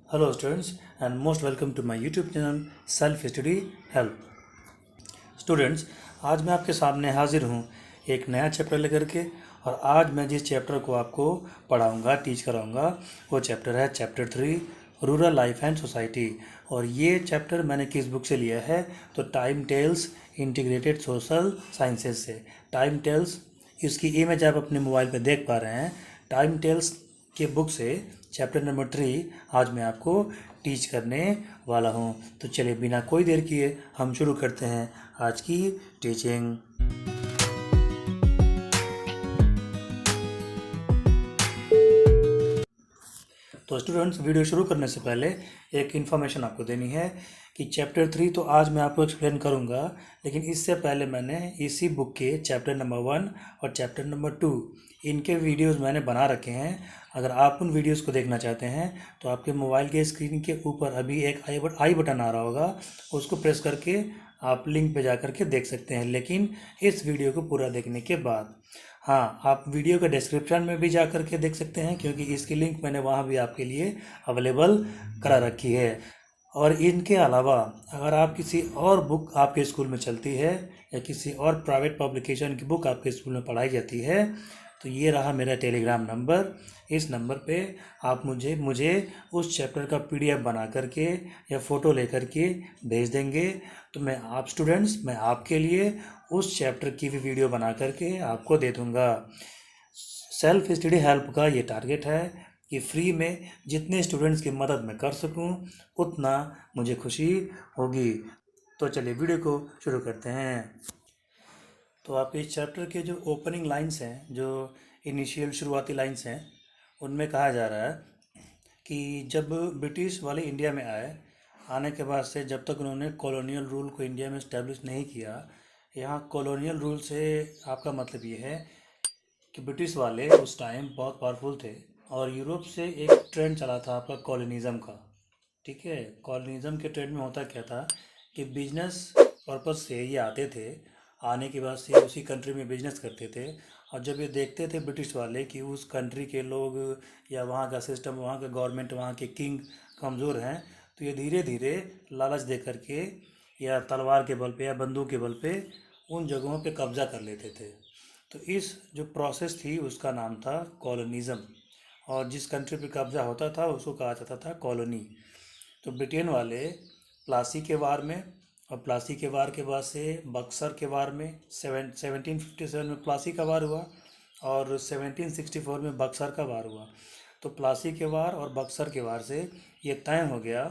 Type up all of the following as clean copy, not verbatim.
Hello students and most welcome to my YouTube channel Self Study Help। Students, आज मैं आपके सामने हाजिर हूँ एक नया चैप्टर लेकर के। और आज मैं जिस चैप्टर को आपको पढ़ाऊँगा, टीच कराऊँगा, वो चैप्टर है chapter 3 rural life and society. और ये चैप्टर मैंने किस बुक से लिया है? तो time tells integrated social sciences से। टाइम टेल्स, इसकी इमेज आप अपने मोबाइल पर देख पा रहे हैं। टाइम टेल्स के बुक से चैप्टर नंबर 3 आज मैं आपको टीच करने वाला हूँ। तो चलिए बिना कोई देर किए हम शुरू करते हैं आज की टीचिंग। तो स्टूडेंट्स, वीडियो शुरू करने से पहले एक इन्फॉर्मेशन आपको देनी है कि चैप्टर 3 तो आज मैं आपको एक्सप्लेन करूंगा, लेकिन इससे पहले मैंने इसी बुक के चैप्टर नंबर 1 और चैप्टर नंबर 2 इनके वीडियोस मैंने बना रखे हैं। अगर आप उन वीडियोस को देखना चाहते हैं तो आपके मोबाइल के स्क्रीन के ऊपर अभी एक आई बटन आ रहा होगा, उसको प्रेस करके आप लिंक पे जा करके देख सकते हैं, लेकिन इस वीडियो को पूरा देखने के बाद। हाँ, आप वीडियो के डिस्क्रिप्शन में भी जा करके देख सकते हैं, क्योंकि इसकी लिंक मैंने वहाँ भी आपके लिए अवेलेबल करा रखी है। और इनके अलावा अगर आप किसी और बुक आपके स्कूल में चलती है या किसी और प्राइवेट पब्लिकेशन की बुक आपके स्कूल में पढ़ाई जाती है, तो ये रहा मेरा टेलीग्राम नंबर। इस नंबर पे आप मुझे उस चैप्टर का पीडीएफ बना करके या फ़ोटो लेकर के भेज देंगे, तो मैं आपके लिए उस चैप्टर की भी वीडियो बना करके आपको दे दूँगा। सेल्फ स्टडी हेल्प का ये टारगेट है कि फ्री में जितने स्टूडेंट्स की मदद मैं कर सकूं, उतना मुझे खुशी होगी। तो चलिए वीडियो को शुरू करते हैं। तो आप इस चैप्टर के जो ओपनिंग लाइंस हैं, जो इनिशियल शुरुआती लाइंस हैं, उनमें कहा जा रहा है कि जब ब्रिटिश वाले इंडिया में आने के बाद से जब तक उन्होंने कॉलोनियल रूल को इंडिया में इस्टेब्लिश नहीं किया। यहाँ कॉलोनियल रूल से आपका मतलब ये है कि ब्रिटिश वाले उस टाइम बहुत पावरफुल थे और यूरोप से एक ट्रेंड चला था आपका कॉलोनिज़म का। ठीक है, कॉलोनिज़म के ट्रेंड में होता क्या था कि बिजनेस पर्पज़ से ये आते थे, आने के बाद से उसी कंट्री में बिजनेस करते थे। और जब ये देखते थे ब्रिटिश वाले कि उस कंट्री के लोग या वहाँ का सिस्टम, वहाँ का गवर्नमेंट, वहाँ के किंग कमज़ोर हैं, तो ये धीरे धीरे लालच दे करके या तलवार के बल पे या बंदूक के बल पे उन जगहों पे कब्ज़ा कर लेते थे। तो इस जो प्रोसेस थी उसका नाम था कॉलोनिज़म। और जिस कंट्री पे कब्ज़ा होता था उसको कहा जाता था कॉलोनी। तो ब्रिटेन वाले प्लासी के वार में, और प्लासी के वार के बाद से बक्सर के वार में 1757 में प्लासी का वार हुआ और 1764 में बक्सर का वार हुआ। तो प्लासी के वार और बक्सर के वार से ये तय हो गया,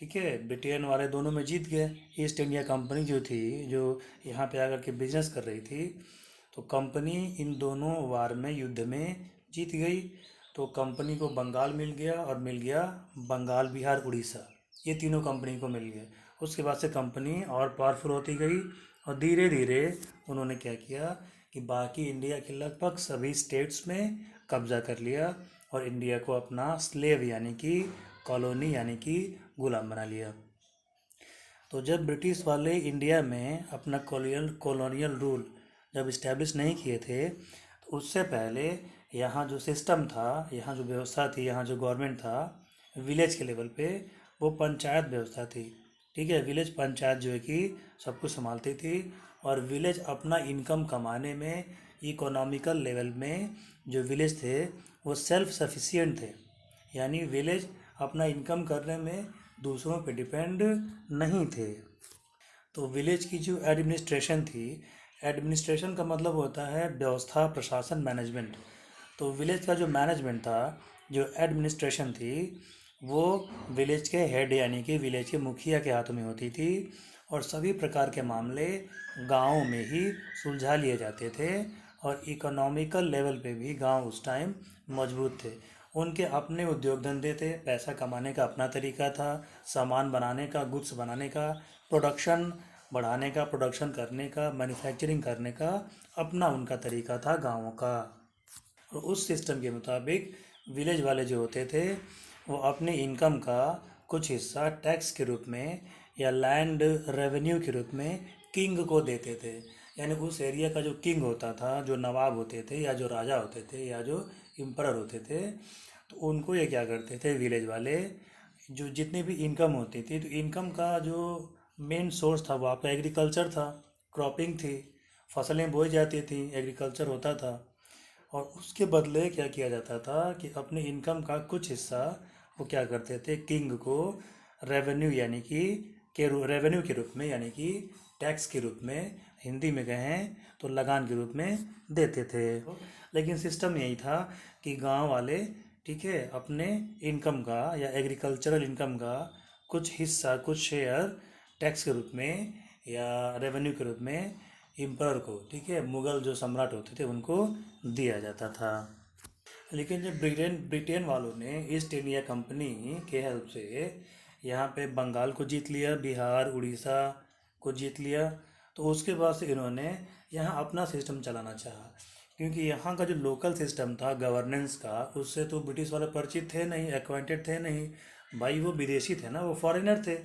ठीक है, ब्रिटेन वाले दोनों में जीत गए। ईस्ट इंडिया कंपनी जो थी, जो यहाँ पे आकर के बिजनेस कर रही थी, तो कंपनी इन दोनों वार में, युद्ध में जीत गई। तो कंपनी को बंगाल मिल गया और मिल गया बंगाल, बिहार, उड़ीसा, ये तीनों कंपनी को मिल गए। उसके बाद से कंपनी और पावरफुल होती गई और धीरे धीरे उन्होंने क्या किया कि बाकी इंडिया के लगभग सभी स्टेट्स में कब्जा कर लिया और इंडिया को अपना स्लेव यानी कि कॉलोनी यानी कि गुलाम बना लिया। तो जब ब्रिटिश वाले इंडिया में अपना कॉलोनियल रूल जब इस्टेब्लिश नहीं किए थे, तो उससे पहले यहाँ जो सिस्टम था, यहाँ जो व्यवस्था थी, यहाँ जो गवर्नमेंट था विलेज के लेवल पे, वो पंचायत व्यवस्था थी। ठीक है, विलेज पंचायत जो है कि सब कुछ संभालती थी। और विलेज अपना इनकम कमाने में, इकोनॉमिकल लेवल में जो विलेज थे वो सेल्फ सफिशिएंट थे, यानी विलेज अपना इनकम करने में दूसरों पे डिपेंड नहीं थे। तो विलेज की जो एडमिनिस्ट्रेशन थी, एडमिनिस्ट्रेशन का मतलब होता है व्यवस्था, प्रशासन, मैनेजमेंट। तो विलेज का जो मैनेजमेंट था, जो एडमिनिस्ट्रेशन थी, वो विलेज के हेड यानी कि विलेज के मुखिया के हाथों में होती थी। और सभी प्रकार के मामले गाँव में ही सुलझा लिए जाते थे। और इकोनॉमिकल लेवल पे भी गांव उस टाइम मजबूत थे। उनके अपने उद्योग धंधे थे, पैसा कमाने का अपना तरीका था, सामान बनाने का, गुड्स बनाने का, प्रोडक्शन बढ़ाने का, प्रोडक्शन करने का, मैन्युफैक्चरिंग करने का अपना उनका तरीका था गाँवों का। और उस सिस्टम के मुताबिक विलेज वाले जो होते थे वो अपने इनकम का कुछ हिस्सा टैक्स के रूप में या लैंड रेवेन्यू के रूप में किंग को देते थे। यानी उस एरिया का जो किंग होता था, जो नवाब होते थे या जो राजा होते थे या जो इम्परर होते थे, तो उनको ये क्या करते थे विलेज वाले, जो जितनी भी इनकम होती थी, तो इनकम का जो मेन सोर्स था वो आपका एग्रीकल्चर था, क्रॉपिंग थी, फसलें बोई जाती थी, एग्रीकल्चर होता था। और उसके बदले क्या किया जाता था कि अपने इनकम का कुछ हिस्सा वो क्या करते थे, किंग को रेवेन्यू यानी कि रेवेन्यू के रूप में, यानी कि टैक्स के रूप में, हिंदी में कहें तो लगान के रूप में देते थे। लेकिन सिस्टम यही था कि गांव वाले, ठीक है, अपने इनकम का या एग्रीकल्चरल इनकम का कुछ हिस्सा, कुछ शेयर टैक्स के रूप में या रेवेन्यू के रूप में एम्परर को, ठीक है, मुगल जो सम्राट होते थे उनको दिया जाता था। लेकिन जब ब्रिटेन ब्रिटेन वालों ने ईस्ट इंडिया कंपनी के हेल्प से यहाँ पे बंगाल को जीत लिया, बिहार उड़ीसा को जीत लिया, तो उसके बाद से इन्होंने यहाँ अपना सिस्टम चलाना चाहा। क्योंकि यहाँ का जो लोकल सिस्टम था गवर्नेंस का, उससे तो ब्रिटिश वाले परिचित थे नहीं, एक्वाइंटेड थे नहीं। भाई वो विदेशी थे ना, वो फॉरेनर थे,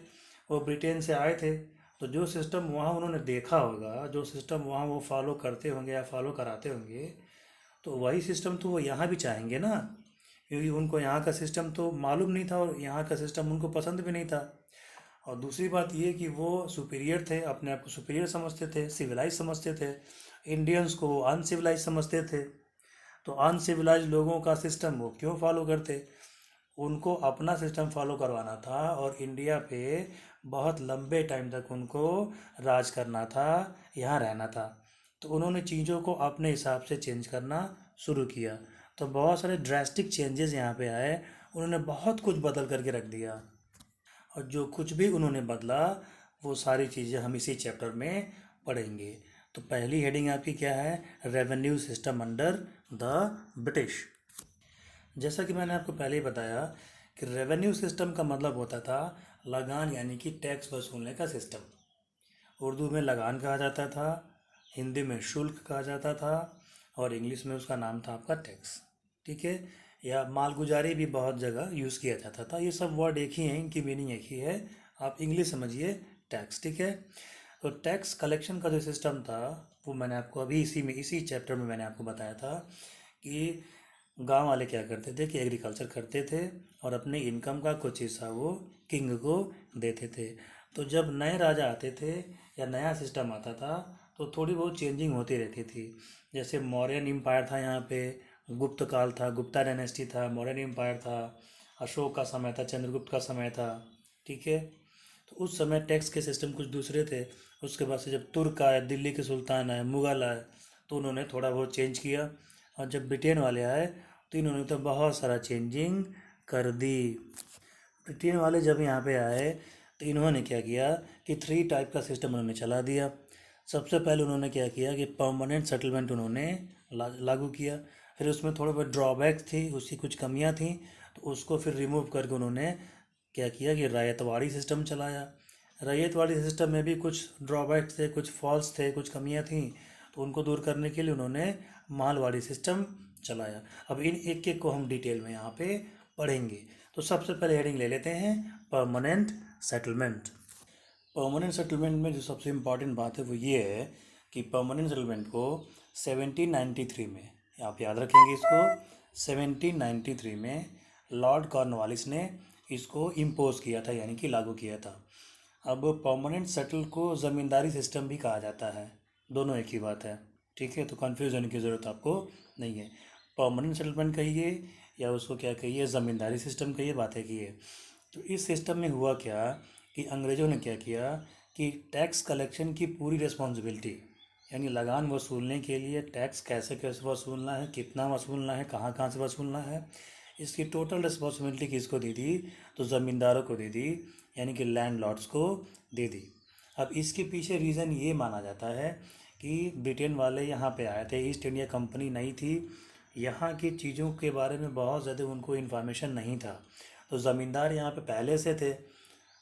वो ब्रिटेन से आए थे। तो जो सिस्टम वहाँ उन्होंने देखा होगा, जो सिस्टम वहाँ वो फॉलो करते होंगे या फॉलो कराते होंगे, तो वही सिस्टम तो वो यहाँ भी चाहेंगे ना। क्योंकि उनको यहाँ का सिस्टम तो मालूम नहीं था और यहाँ का सिस्टम उनको पसंद भी नहीं था। और दूसरी बात ये कि वो सुपीरियर थे, अपने आप को सुपीरियर समझते थे, सिविलाइज समझते थे। इंडियंस को वो अनसिविलाइज समझते थे। तो अनसिविलाइज लोगों का सिस्टम वो क्यों फॉलो करते? उनको अपना सिस्टम फॉलो करवाना था और इंडिया पे बहुत लंबे टाइम तक उनको राज करना था, यहाँ रहना था। तो उन्होंने चीज़ों को अपने हिसाब से चेंज करना शुरू किया। तो बहुत सारे ड्रास्टिक चेंजेस यहाँ पे आए, उन्होंने बहुत कुछ बदल करके रख दिया। और जो कुछ भी उन्होंने बदला, वो सारी चीज़ें हम इसी चैप्टर में पढ़ेंगे। तो पहली हेडिंग आपकी क्या है? Revenue system under the British. जैसा कि मैंने आपको पहले ही बताया कि रेवेन्यू सिस्टम का मतलब होता था लगान, यानी कि टैक्स वसूलने का सिस्टम। उर्दू में लगान कहा जाता था, हिंदी में शुल्क कहा जाता था, और इंग्लिश में उसका नाम था आपका टैक्स, ठीक है। या मालगुजारी भी बहुत जगह यूज़ किया जाता था। ये सब वर्ड एक ही हैं, इनकी मीनिंग एक ही है। आप इंग्लिश समझिए, टैक्स, ठीक है। तो टैक्स कलेक्शन का जो सिस्टम था वो मैंने आपको अभी इसी चैप्टर में मैंने आपको बताया था कि गांव वाले क्या करते थे कि एग्रीकल्चर करते थे और अपने इनकम का कुछ हिस्सा वो किंग को देते थे। तो जब नए राजा आते थे या नया सिस्टम आता था, तो थोड़ी बहुत चेंजिंग होती रहती थी। जैसे मौर्यन एम्पायर था यहाँ पे, गुप्त काल था, गुप्ता डायनेस्टी था, मौर्यन एम्पायर था, अशोक का समय था, चंद्रगुप्त का समय था, ठीक है। तो उस समय टैक्स के सिस्टम कुछ दूसरे थे। उसके बाद से जब तुर्क आए, दिल्ली के सुल्तान आए, मुग़ल आए, तो उन्होंने थोड़ा बहुत चेंज किया। और जब ब्रिटेन वाले आए तो इन्होंने तो बहुत सारा चेंजिंग कर दी। ब्रिटेन वाले जब यहाँ पे आए तो इन्होंने क्या किया कि 3 टाइप का सिस्टम उन्होंने चला दिया। सबसे पहले उन्होंने क्या किया कि परमानेंट सेटलमेंट उन्होंने लागू किया। फिर उसमें थोड़े बहुत ड्रॉबैक्स थी, उसकी कुछ कमियां थी, तो उसको फिर रिमूव करके उन्होंने क्या किया कि रैयतवाड़ी सिस्टम चलाया। रैयतवाड़ी सिस्टम में भी कुछ ड्रॉबैक्स थे, कुछ फॉल्स थे, कुछ कमियां थी, तो उनको दूर करने के लिए उन्होंने मालवाड़ी सिस्टम चलाया। अब इन एक एक को हम डिटेल में यहाँ पे पढ़ेंगे। तो सबसे पहले हेडिंग ले लेते हैं, परमानेंट सेटलमेंट। परमानेंट सेटलमेंट में जो सबसे इम्पॉर्टेंट बात है वो ये है कि परमानेंट सेटलमेंट को 1793 में, आप याद रखेंगे इसको, 1793 में लॉर्ड कॉर्नवालिस ने इसको इम्पोज किया था, यानी कि लागू किया था। अब परमानेंट सेटल को ज़मींदारी सिस्टम भी कहा जाता है, दोनों एक ही बात है, ठीक है। तो कन्फ्यूज़ होने की ज़रूरत आपको नहीं है। परमानेंट सेटलमेंट कहिए या उसको क्या कहिए, ज़मींदारी सिस्टम कहिए, बात है कि ये। तो इस सिस्टम में हुआ क्या कि अंग्रेज़ों ने क्या किया कि टैक्स कलेक्शन की पूरी रिस्पॉन्सिबिलिटी, यानी लगान वसूलने के लिए टैक्स कैसे कैसे वसूलना है, कितना वसूलना है, कहाँ कहाँ से वसूलना है, इसकी टोटल रिस्पॉन्सिबिलिटी किसको दे दी? तो ज़मींदारों को दे दी, यानी कि लैंडलॉर्ड्स को दे दी। अब इसके पीछे रीज़न ये माना जाता है कि ब्रिटेन वाले यहाँ पे आए थे, ईस्ट इंडिया कंपनी नहीं थी, यहाँ की चीज़ों के बारे में बहुत ज़्यादा उनको इन्फॉर्मेशन नहीं था। तो ज़मींदार यहाँ पे पहले से थे,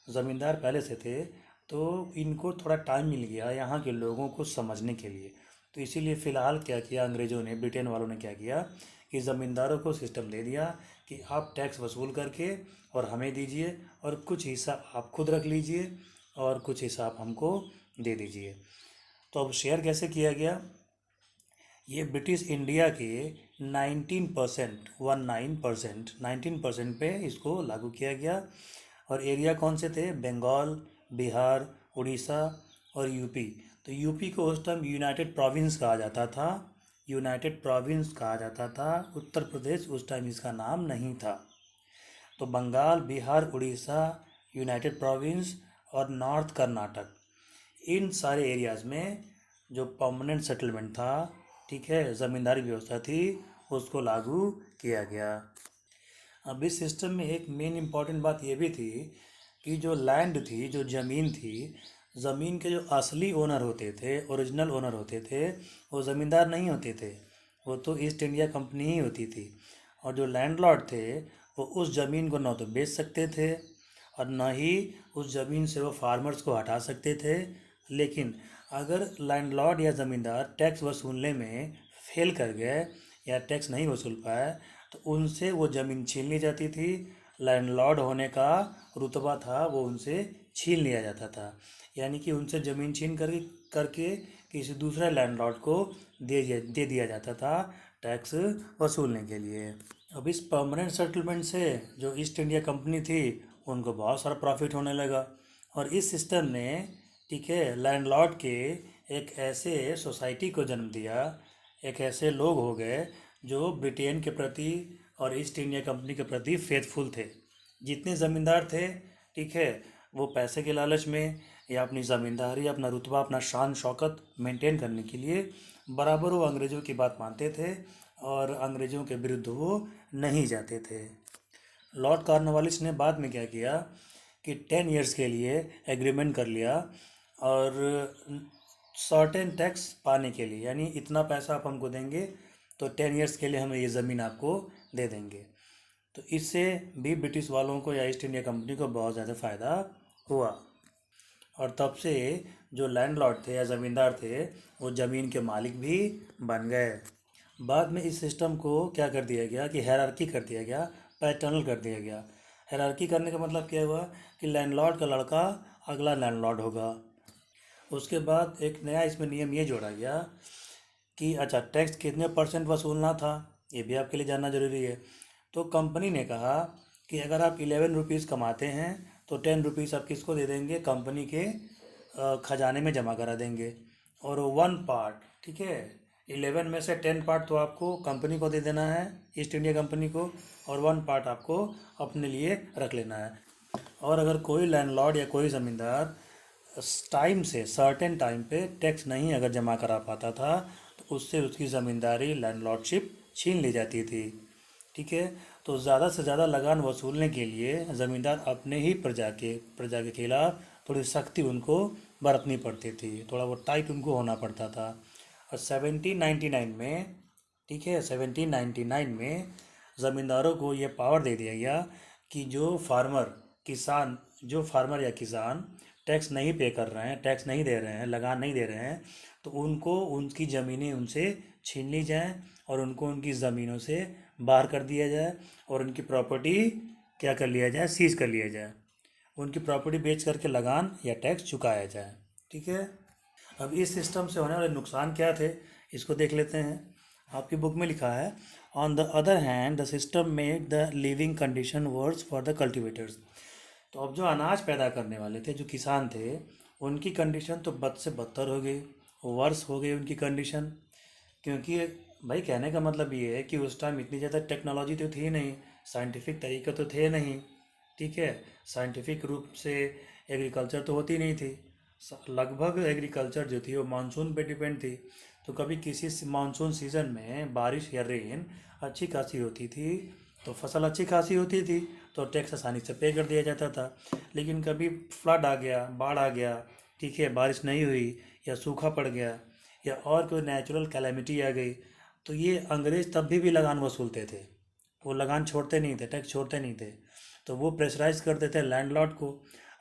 ज़मींदार पहले से थे, तो इनको थोड़ा टाइम मिल गया यहाँ के लोगों को समझने के लिए। तो इसीलिए फ़िलहाल क्या किया अंग्रेज़ों ने, ब्रिटेन वालों ने क्या किया कि ज़मींदारों को सिस्टम दे दिया कि आप टैक्स वसूल करके और हमें दीजिए, और कुछ हिस्सा आप खुद रख लीजिए और कुछ हिस्सा आप हमको दे दीजिए। तो अब शेयर कैसे किया गया? ये ब्रिटिश इंडिया के 19% 19% पे इसको लागू किया गया। और एरिया कौन से थे? बंगाल, बिहार, उड़ीसा और यूपी। तो यूपी को उस टाइम यूनाइटेड प्रोविंस कहा जाता था, यूनाइटेड प्रोविंस कहा जाता था। उत्तर प्रदेश उस टाइम इसका नाम नहीं था। तो बंगाल, बिहार, उड़ीसा, यूनाइटेड प्रोविंस और नॉर्थ कर्नाटक, इन सारे एरियाज़ में जो परमानेंट सेटलमेंट था, ठीक है, ज़मींदारी व्यवस्था थी, उसको लागू किया गया। अब इस सिस्टम में एक मेन इम्पॉर्टेंट बात ये भी थी कि जो लैंड थी, जो ज़मीन थी, ज़मीन के जो असली ओनर होते थे, ओरिजिनल ओनर होते थे, वो ज़मींदार नहीं होते थे, वो तो ईस्ट इंडिया कंपनी ही होती थी। और जो लैंडलॉर्ड थे वो उस ज़मीन को न तो बेच सकते थे और न ही उस ज़मीन से वो फार्मर्स को हटा सकते थे। लेकिन अगर लैंडलॉर्ड या ज़मींदार टैक्स वसूलने में फेल कर गए या टैक्स नहीं वसूल पाए तो उनसे वो ज़मीन छीन ली जाती थी। लैंडलॉर्ड होने का रुतबा था वो उनसे छीन लिया जाता था, यानी कि उनसे ज़मीन छीन करके किसी दूसरे लैंडलॉर्ड को दे दिया जाता था टैक्स वसूलने के लिए। अब इस परमानेंट सेटलमेंट से जो ईस्ट इंडिया कंपनी थी उनको बहुत सारा प्रॉफिट होने लगा। और इस सिस्टम ने, ठीक है, लैंडलॉर्ड के एक ऐसे सोसाइटी को जन्म दिया, एक ऐसे लोग हो गए जो ब्रिटेन के प्रति और ईस्ट इंडिया कंपनी के प्रति फेथफुल थे। जितने ज़मींदार थे, ठीक है, वो पैसे के लालच में या अपनी ज़मींदारी, अपना रुतबा, अपना शान शौकत मेंटेन करने के लिए बराबर वो अंग्रेज़ों की बात मानते थे और अंग्रेज़ों के विरुद्ध वो नहीं जाते थे। लॉर्ड कॉर्नवालिस ने बाद में क्या किया कि 10 इयर्स के लिए एग्रीमेंट कर लिया और सर्टेन टैक्स पाने के लिए, यानी इतना पैसा आप हमको देंगे तो 10 इयर्स के लिए हम ये ज़मीन आपको दे देंगे। तो इससे भी ब्रिटिश वालों को या ईस्ट इंडिया कंपनी को बहुत ज़्यादा फ़ायदा हुआ। और तब से जो लैंडलॉर्ड थे या ज़मींदार थे वो ज़मीन के मालिक भी बन गए। बाद में इस सिस्टम को क्या कर दिया गया कि हायरार्की कर दिया गया, पैटर्नल कर दिया गया। हायरार्की करने का मतलब क्या हुआ कि लैंडलॉर्ड का लड़का अगला लैंडलॉर्ड होगा। उसके बाद एक नया इसमें नियम ये जोड़ा गया कि अच्छा, टैक्स कितने परसेंट वसूलना था ये भी आपके लिए जानना ज़रूरी है। तो कंपनी ने कहा कि अगर आप 11 रुपीज़ कमाते हैं तो 10 रुपीज़ आप किसको दे देंगे? कंपनी के खजाने में जमा करा देंगे। और 1 पार्ट, ठीक है, 11 में से 10 पार्ट तो आपको कंपनी को दे देना है, ईस्ट इंडिया कंपनी को, और 1 पार्ट आपको अपने लिए रख लेना है। और अगर कोई लैंडलॉर्ड या कोई ज़मींदार टाइम से, सर्टेन टाइम पे टैक्स नहीं अगर जमा करा पाता था तो उससे उसकी ज़मींदारी, लैंडलॉर्डशिप छीन ली जाती थी, ठीक है। तो ज़्यादा से ज़्यादा लगान वसूलने के लिए ज़मींदार अपने ही प्रजा के खिलाफ थोड़ी सख्ती उनको बरतनी पड़ती थी, थोड़ा वो टाइट उनको होना पड़ता था। और 1799 में, ठीक है, 1799 में ज़मींदारों को ये पावर दे दिया गया कि जो फार्मर या किसान टैक्स नहीं पे कर रहे हैं, टैक्स नहीं दे रहे हैं, लगान नहीं दे रहे हैं, तो उनको उनकी ज़मीनें उनसे छीन ली जाएं और उनको उनकी ज़मीनों से बाहर कर दिया जाए और उनकी प्रॉपर्टी क्या कर लिया जाए? सीज कर लिया जाए। उनकी प्रॉपर्टी बेच करके लगान या टैक्स चुकाया जाए, ठीक है। अब इस सिस्टम से होने वाले नुकसान क्या थे इसको देख लेते हैं। आपकी बुक में लिखा है, on the other hand the system made the living condition worse for the cultivators. तो अब जो अनाज पैदा करने वाले थे, जो किसान थे, उनकी कंडीशन तो बद से बदतर हो गई, वर्स हो गई उनकी कंडीशन। क्योंकि भाई कहने का मतलब ये है कि उस टाइम इतनी ज़्यादा टेक्नोलॉजी तो थी नहीं, साइंटिफिक तरीके तो थे नहीं, ठीक है, साइंटिफिक रूप से एग्रीकल्चर तो होती नहीं थी। लगभग एग्रीकल्चर जो थी वो मानसून पे डिपेंड थी। तो कभी किसी मानसून सीज़न में बारिश या रेन अच्छी खासी होती थी तो फसल अच्छी खासी होती थी तो टैक्स आसानी से पे कर दिया जाता था। लेकिन कभी फ्लड आ गया, बाढ़ आ गया, ठीक है, बारिश नहीं हुई या सूखा पड़ गया या और कोई नेचुरल कैलेमिटी आ गई तो ये अंग्रेज़ तब भी लगान वसूलते थे। वो लगान छोड़ते नहीं थे, टैक्स छोड़ते नहीं थे। तो वो प्रेशराइज करते थे लैंडलॉर्ड को।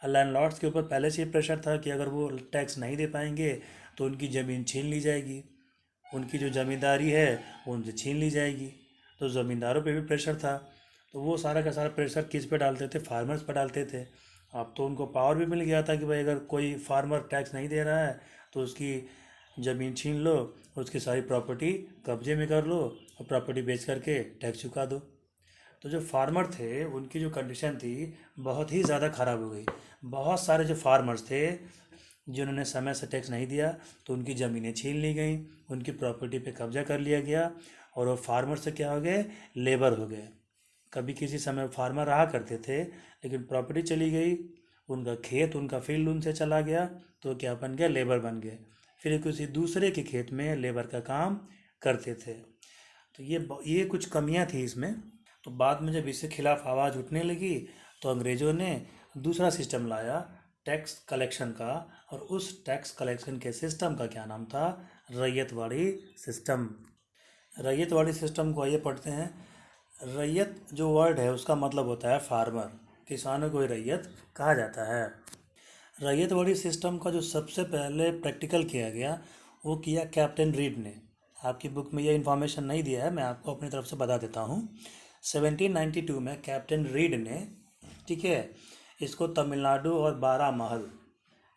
लैंडलॉर्ड्स के ऊपर पहले से ही प्रेशर था कि अगर वो टैक्स नहीं दे पाएंगे तो उनकी ज़मीन छीन ली जाएगी, उनकी जो ज़मींदारी है वो उनसे छीन ली जाएगी। तो ज़मींदारों पे भी प्रेशर था। तो वो सारा का सारा प्रेशर किस पे डालते थे? फार्मर्स पे डालते थे। अब तो उनको पावर भी मिल गया था कि भाई अगर कोई फार्मर टैक्स नहीं दे रहा है तो उसकी ज़मीन छीन लो, उसकी सारी प्रॉपर्टी कब्जे में कर लो और प्रॉपर्टी बेच करके टैक्स चुका दो। तो जो फार्मर थे उनकी जो कंडीशन थी बहुत ही ज़्यादा ख़राब हो गई। बहुत सारे जो फार्मर्स थे जिन्होंने समय से टैक्स नहीं दिया तो उनकी ज़मीनें छीन ली गई, उनकी प्रॉपर्टी पे कब्जा कर लिया गया और वो फार्मर से क्या हो गए, लेबर हो गए। कभी किसी समय फार्मर रहा करते थे लेकिन प्रॉपर्टी चली गई, उनका खेत उनका फील्ड उनसे चला गया तो क्या बन गया, लेबर बन गए। फिर किसी दूसरे के खेत में लेबर का काम करते थे। तो ये कुछ कमियां थी इसमें। तो बाद में जब इसके खिलाफ आवाज़ उठने लगी तो अंग्रेज़ों ने दूसरा सिस्टम लाया टैक्स कलेक्शन का, और उस टैक्स कलेक्शन के सिस्टम का क्या नाम था, रैयतवाड़ी सिस्टम। रैयतवाड़ी सिस्टम को आइए पढ़ते हैं। रैयत जो वर्ड है उसका मतलब होता है फार्मर, किसानों को ही रैयत कहा जाता है। रैयतवाड़ी सिस्टम का जो सबसे पहले प्रैक्टिकल किया गया वो किया कैप्टन रीड ने। आपकी बुक में ये इन्फॉर्मेशन नहीं दिया है, मैं आपको अपनी तरफ से बता देता हूँ। 1792 में कैप्टन रीड ने, ठीक है, इसको तमिलनाडु और बारामहल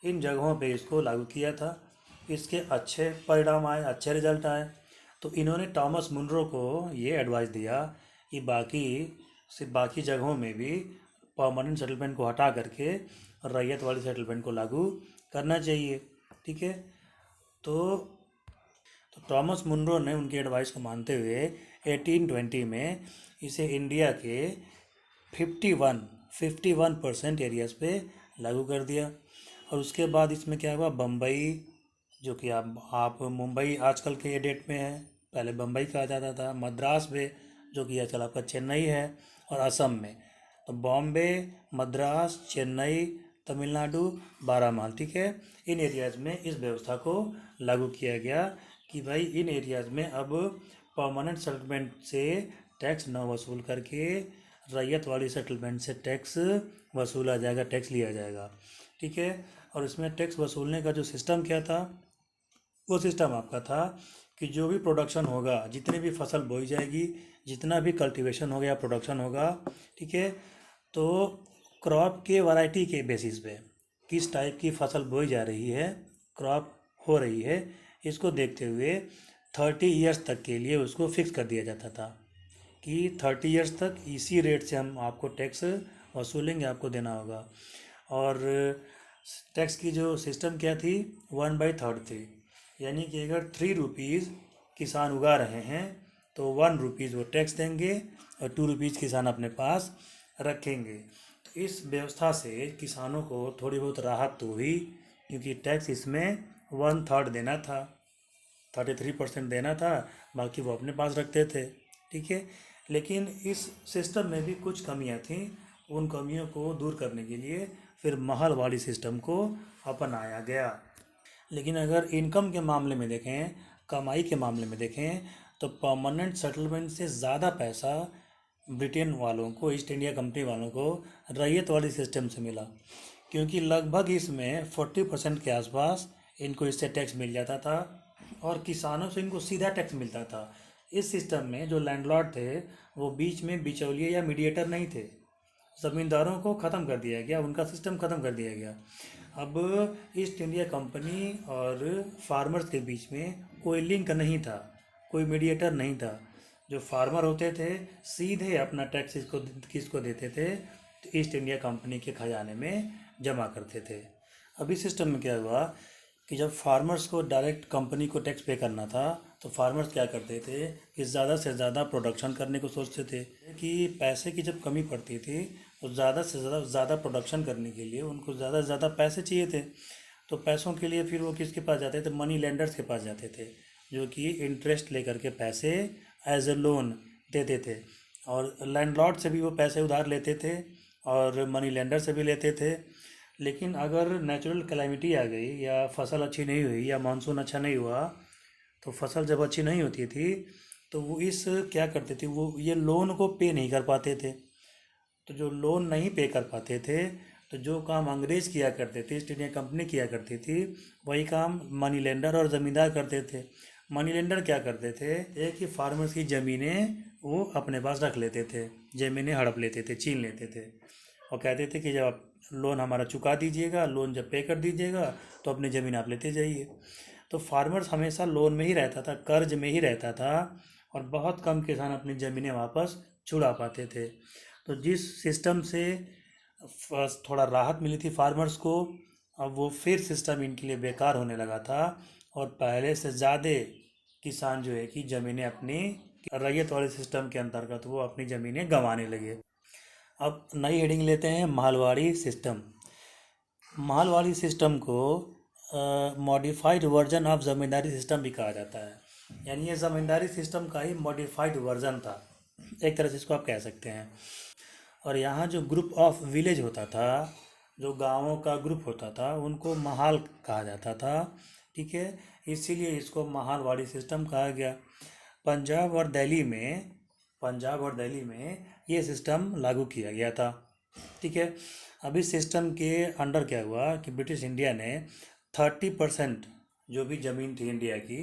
इन जगहों पे इसको लागू किया था। इसके अच्छे परिणाम आए, अच्छे रिजल्ट आए। तो इन्होंने टॉमस मुनरो को ये एडवाइस दिया कि बाकी जगहों में भी परमानेंट सेटलमेंट को हटा करके रैयत वाली सेटलमेंट को लागू करना चाहिए, ठीक है। तो टॉमस मुनरो ने उनकी एडवाइस को मानते हुए 1820 में इसे इंडिया के 51% एरियाज पे लागू कर दिया। और उसके बाद इसमें क्या हुआ, बम्बई, जो कि आप मुंबई आजकल के डेट में है, पहले बम्बई कहा जाता था, मद्रास में, जो कि आजकल आपका चेन्नई है, और असम में। तो बॉम्बे, मद्रास, चेन्नई, तमिलनाडु, बारामहल, ठीक है, इन एरियाज़ में इस व्यवस्था को लागू किया गया कि भाई इन एरियाज़ में अब परमानेंट सेटलमेंट से टैक्स न वसूल करके रैयत वाली सेटलमेंट से टैक्स वसूला जाएगा, टैक्स लिया जाएगा, ठीक है। और इसमें टैक्स वसूलने का जो सिस्टम क्या था, वो सिस्टम आपका था कि जो भी प्रोडक्शन होगा, जितनी भी फसल बोई जाएगी, जितना भी कल्टीवेशन होगा या प्रोडक्शन होगा, ठीक है, तो क्रॉप के वैरायटी के बेसिस पे किस टाइप की फसल बोई जा रही है, क्रॉप हो रही है, इसको देखते हुए 30 ईयर्स तक के लिए उसको फिक्स कर दिया जाता था कि 30 ईयर्स तक इसी रेट से हम आपको टैक्स वसूलेंगे, आपको देना होगा। और टैक्स की जो सिस्टम क्या थी, 1/3 थी। यानी कि अगर 3 रुपीज़ किसान उगा रहे हैं तो 1 रुपीज़ वो टैक्स देंगे और 2 रुपीज़ किसान अपने पास रखेंगे। तो इस व्यवस्था से किसानों को थोड़ी बहुत राहत तो हुई, क्योंकि टैक्स इसमें 1/3 देना था, 33% देना था, बाकी वो अपने पास रखते थे, ठीक है। लेकिन इस सिस्टम में भी कुछ कमियां थीं। उन कमियों को दूर करने के लिए फिर महल वाली सिस्टम को अपनाया गया। लेकिन अगर इनकम के मामले में देखें, कमाई के मामले में देखें, तो परमानेंट सेटलमेंट से ज़्यादा पैसा ब्रिटेन वालों को, ईस्ट इंडिया कंपनी वालों को रैयत वाली सिस्टम से मिला, क्योंकि लगभग इसमें 40% के आसपास इनको इससे टैक्स मिल जाता था और किसानों से इनको सीधा टैक्स मिलता था। इस सिस्टम में जो लैंडलॉर्ड थे वो बीच में बिचौलिए या मीडिएटर नहीं थे। ज़मींदारों को ख़त्म कर दिया गया, उनका सिस्टम ख़त्म कर दिया गया। अब ईस्ट इंडिया कंपनी और फार्मर्स के बीच में कोई लिंक नहीं था, कोई मीडिएटर नहीं था। जो फार्मर होते थे सीधे अपना टैक्स किसको देते थे, तो ईस्ट इंडिया कंपनी के खजाने में जमा करते थे। अभी सिस्टम में क्या हुआ कि जब फार्मर्स को डायरेक्ट कंपनी को टैक्स पे करना था तो फार्मर्स क्या करते थे कि ज़्यादा से ज़्यादा प्रोडक्शन करने को सोचते थे, कि पैसे की जब कमी पड़ती थी तो ज़्यादा से ज़्यादा प्रोडक्शन करने के लिए उनको ज़्यादा से ज़्यादा पैसे चाहिए थे। तो पैसों के लिए फिर वो किसके पास जाते थे, मनी लेंडर्स के पास जाते थे, जो कि इंटरेस्ट लेकर के पैसे एज ए लोन देते थे। और लैंडलॉर्ड से भी वो पैसे उधार लेते थे और मनी लेंडर से भी लेते थे। लेकिन अगर नेचुरल कैलामिटी आ गई या फसल अच्छी नहीं हुई या मानसून अच्छा नहीं हुआ, तो फसल जब अच्छी नहीं होती थी तो वो क्या करते थे, वो ये लोन को पे नहीं कर पाते थे। तो जो लोन नहीं पे कर पाते थे तो जो काम अंग्रेज़ किया करते थे, ईस्ट इंडिया कंपनी किया करती थी, वही काम मनी लेंडर और ज़मींदार करते थे। मनी लेंडर क्या करते थे, एक ही फार्मर्स की ज़मीनें वो अपने पास रख लेते थे, ज़मीनें हड़प लेते थे, छीन लेते थे और कहते थे कि जब आप लोन हमारा चुका दीजिएगा, लोन जब पे कर दीजिएगा तो अपनी ज़मीन आप लेते जाइए। तो फार्मर्स हमेशा लोन में ही रहता था, कर्ज में ही रहता था, और बहुत कम किसान अपनी ज़मीनें वापस छुड़ा पाते थे। तो जिस सिस्टम से थोड़ा राहत मिली थी फार्मर्स को, अब वो फिर सिस्टम इनके लिए बेकार होने लगा था और पहले से ज़्यादा किसान जो है कि ज़मीनें अपनी रैयत वाले सिस्टम के अंतर्गत वो अपनी ज़मीनें गंवाने लगे। अब नई हेडिंग लेते हैं, मालवाड़ी सिस्टम। मालवाड़ी सिस्टम को मॉडिफाइड वर्जन ऑफ ज़मींदारी सिस्टम भी कहा जाता है, यानी ये ज़मींदारी सिस्टम का ही मॉडिफाइड वर्जन था, एक तरह से इसको आप कह सकते हैं। और यहाँ जो ग्रुप ऑफ विलेज होता था, जो गांवों का ग्रुप होता था, उनको महाल कहा जाता था। ठीक है, इसीलिए इसको महालवाड़ी सिस्टम कहा गया। पंजाब और दिल्ली में ये सिस्टम लागू किया गया था। ठीक है, अब इस सिस्टम के अंडर क्या हुआ कि ब्रिटिश इंडिया ने 30% जो भी ज़मीन थी इंडिया की,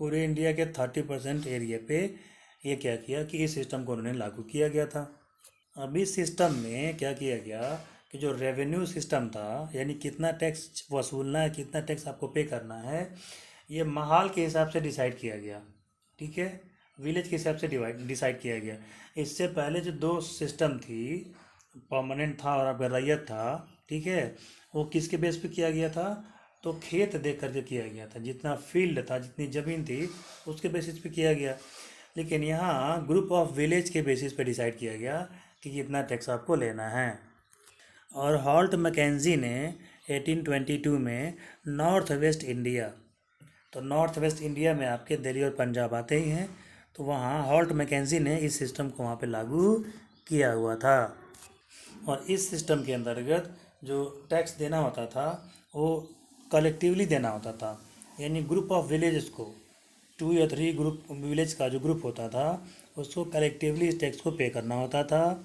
पूरे इंडिया के 30% एरिया पे ये क्या किया कि इस सिस्टम को उन्होंने लागू किया गया था। अब इस सिस्टम में क्या किया गया कि जो रेवेन्यू सिस्टम था, यानी कितना टैक्स वसूलना है, कितना टैक्स आपको पे करना है, ये महाल के हिसाब से डिसाइड किया गया। ठीक है, विलेज के हिसाब से डिसाइड किया गया। इससे पहले जो दो सिस्टम थी, परमानेंट था और आपका रैयत था, ठीक है, वो किसके बेस पे किया गया था? तो खेत देख करके किया गया था, जितना फील्ड था, जितनी ज़मीन थी, उसके बेसिस पे किया गया। लेकिन यहाँ ग्रुप ऑफ विलेज के बेसिस पे डिसाइड किया गया कि कितना टैक्स आपको लेना है। और हॉल्ट मैकेंजी ने 1822 में नॉर्थ वेस्ट इंडिया, तो नॉर्थ वेस्ट इंडिया में आपके दिल्ली और पंजाब आते ही हैं, तो वहाँ हॉल्ट मैकेंजी ने इस सिस्टम को वहाँ पे लागू किया हुआ था। और इस सिस्टम के अंतर्गत जो टैक्स देना होता था वो कलेक्टिवली देना होता था, यानी ग्रुप ऑफ विलेजेस को, 2 या 3 ग्रुप विलेज का जो ग्रुप होता था उसको कलेक्टिवली इस टैक्स को पे करना होता था।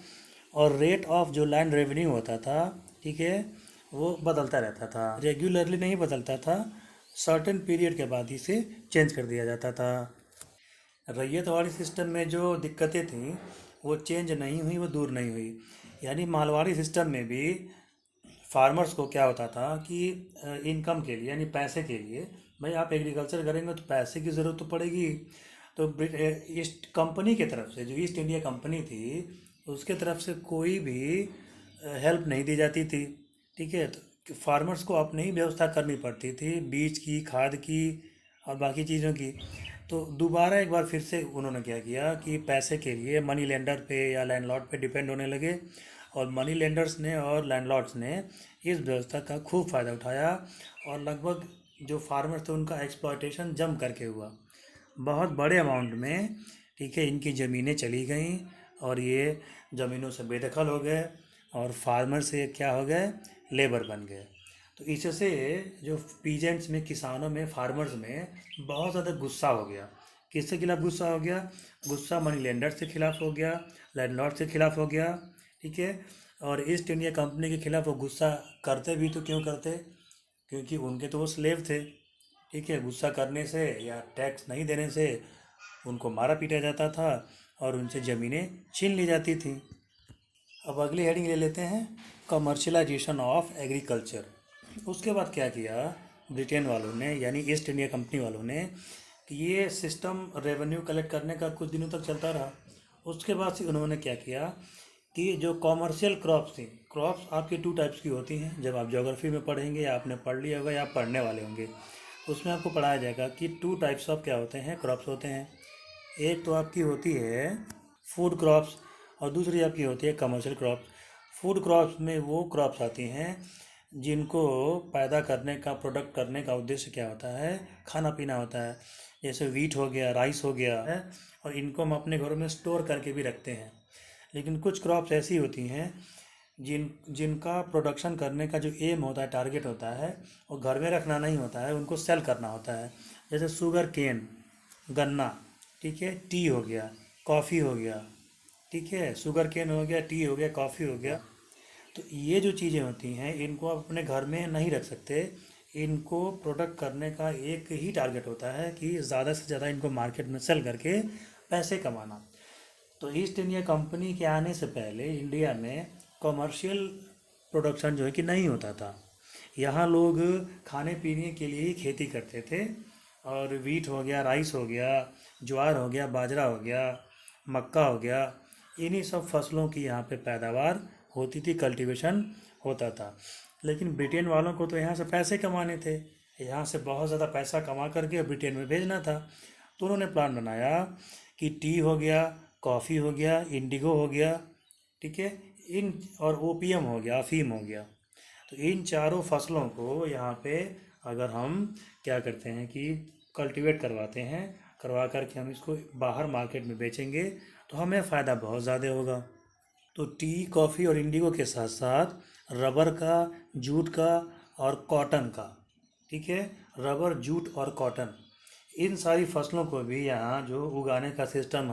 और रेट ऑफ जो लैंड रेवेन्यू होता था, ठीक है, वो बदलता रहता था, रेगुलरली नहीं बदलता था, सर्टेन पीरियड के बाद इसे चेंज कर दिया जाता था। रैयत वाली सिस्टम में जो दिक्कतें थीं वो चेंज नहीं हुई, वो दूर नहीं हुई। यानी मालवाड़ी सिस्टम में भी फार्मर्स को क्या होता था कि इनकम के लिए, यानी पैसे के लिए, भाई आप एग्रीकल्चर करेंगे तो पैसे की ज़रूरत तो पड़ेगी। तो ईस्ट कंपनी की तरफ से, जो ईस्ट इंडिया कंपनी थी, उसके तरफ से कोई भी हेल्प नहीं दी जाती थी। ठीक है, तो फार्मर्स को अपने ही व्यवस्था करनी पड़ती थी, बीज की, खाद की और बाकी चीज़ों की। तो दोबारा एक बार फिर से उन्होंने क्या किया कि पैसे के लिए मनी लेंडर पे या लैंडलॉर्ड पे डिपेंड होने लगे, और मनी लेंडर्स ने और लैंडलॉर्ड्स ने इस व्यवस्था का खूब फ़ायदा उठाया, और लगभग जो फार्मर्स थे उनका एक्सप्लॉयटेशन जम करके हुआ, बहुत बड़े अमाउंट में। ठीक है, इनकी ज़मीनें चली गईं और ये ज़मीनों से बेदखल हो गए और फार्मर से क्या हो गए, लेबर बन गए। तो इससे जो पीजेंट्स में, किसानों में, फार्मर्स में बहुत ज़्यादा गुस्सा हो गया। किसके खिलाफ गुस्सा हो गया? गुस्सा मनी लेंडर के खिलाफ हो गया, लैंडलॉर्ड के खिलाफ हो गया। ठीक है, और ईस्ट इंडिया कंपनी के खिलाफ वो गुस्सा करते भी तो क्यों करते? क्योंकि उनके तो वो स्लेव थे। ठीक है, गुस्सा करने से या टैक्स नहीं देने से उनको मारा पीटा जाता था और उनसे ज़मीनें छीन ली जाती थी। अब अगली हेडिंग ले लेते हैं, कमर्शलाइजेशन ऑफ एग्रीकल्चर। उसके बाद क्या किया ब्रिटेन वालों ने, यानी ईस्ट इंडिया कंपनी वालों ने, कि ये सिस्टम रेवेन्यू कलेक्ट करने का कुछ दिनों तक चलता रहा। उसके बाद से उन्होंने क्या किया कि जो कॉमर्शियल क्रॉप्स थी, क्रॉप्स आपकी 2 टाइप्स की होती हैं, जब आप ज्योग्राफी में पढ़ेंगे या आपने पढ़ लिया होगा या आप पढ़ने वाले होंगे, तो उसमें आपको पढ़ाया जाएगा कि 2 टाइप्स ऑफ क्या होते हैं, क्रॉप्स होते हैं। एक तो आपकी होती है फूड क्रॉप्स और दूसरी आपकी होती है कमर्शियल क्रॉप्स। फूड क्रॉप्स में वो क्रॉप्स आती हैं जिनको पैदा करने का, प्रोडक्ट करने का उद्देश्य क्या होता है, खाना पीना होता है। जैसे वीट हो गया, राइस हो गया है, और इनको हम अपने घरों में स्टोर करके भी रखते हैं। लेकिन कुछ क्रॉप्स ऐसी होती हैं जिनका प्रोडक्शन करने का जो एम होता है, टारगेट होता है, वो घर में रखना नहीं होता है, उनको सेल करना होता है। जैसे शुगर केन, गन्ना, ठीक है, टी हो गया, कॉफ़ी हो गया, ठीक है, शुगर केन हो गया, टी हो गया, कॉफ़ी हो गया। तो ये जो चीज़ें होती हैं इनको आप अपने घर में नहीं रख सकते। इनको प्रोडक्ट करने का एक ही टारगेट होता है कि ज़्यादा से ज़्यादा इनको मार्केट में सेल करके पैसे कमाना। तो ईस्ट इंडिया कंपनी के आने से पहले इंडिया में कमर्शियल प्रोडक्शन जो है कि नहीं होता था। यहाँ लोग खाने पीने के लिए ही खेती करते थे, और वीट हो गया, राइस हो गया, ज्वार हो गया, बाजरा हो गया, मक्का हो गया, इन्हीं सब फसलों की यहाँ पे पैदावार होती थी, कल्टीवेशन होता था। लेकिन ब्रिटेन वालों को तो यहाँ से पैसे कमाने थे, यहाँ से बहुत ज़्यादा पैसा कमा करके ब्रिटेन में भेजना था। तो उन्होंने प्लान बनाया कि टी हो गया, कॉफ़ी हो गया, इंडिगो हो गया, ठीक है, इन और ओपीएम हो गया, अफीम हो गया। तो इन चारों फसलों को यहाँ पे अगर हम क्या करते हैं कि कल्टीवेट करवाते हैं, करवा करके हम इसको बाहर मार्केट में बेचेंगे तो हमें फ़ायदा बहुत ज़्यादा होगा। तो टी, कॉफ़ी और इंडिगो के साथ साथ रबर का, जूट का और कॉटन का, ठीक है, रबर, जूट और कॉटन, इन सारी फसलों को भी यहाँ जो उगाने का सिस्टम